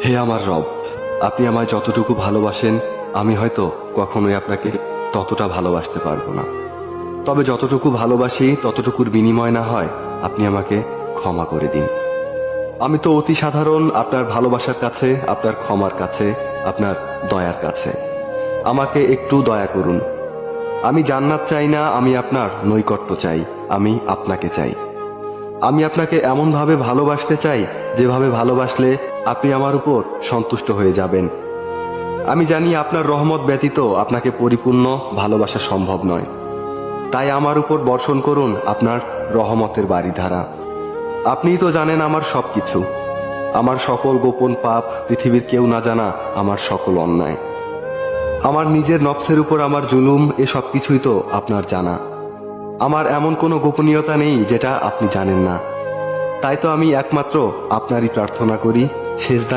হে আমার রব, আপনি আমায় যতটুকু ভালোবাসেন আমি হয়তো কখনোই আপনাকে ততটা ভালোবাসতে পারবো না। তবে যতটুকু ভালোবাসি ততটুকুর বিনিময় না হয় আপনি আমাকে ক্ষমা করে দিন। আমি তো অতি সাধারণ আপনার ভালোবাসার কাছে, আপনার ক্ষমার কাছে, আপনার দয়ার কাছে। আমাকে একটু দয়া করুন। আমি জান্নাত চাই না, আমি আপনার নৈকট্য চাই, আমি আপনাকে চাই। আমি আপনাকে এমনভাবে ভালোবাসতে চাই যেভাবে ভালোবাসলে আপনি আমার উপর সন্তুষ্ট হয়ে যাবেন। আমি জানি আপনার রহমত ব্যতীত আপনাকে পরিপূর্ণ ভালোবাসা সম্ভব নয়। তাই আমার উপর বর্ষণ করুন আপনার রহমতের বারিধারা। আপনিই তো জানেন আমার সব কিছু, আমার সকল গোপন পাপ, পৃথিবীর কেউ না জানা আমার সকল অন্যায়, আমার নিজের নফসের উপর আমার জুলুম, এ সব কিছুই তো আপনার জানা। আমার এমন কোনো গোপনীয়তা নেই যেটা আপনি জানেন না। তাই তো আমি একমাত্র আপনারই প্রার্থনা করি, সেজদা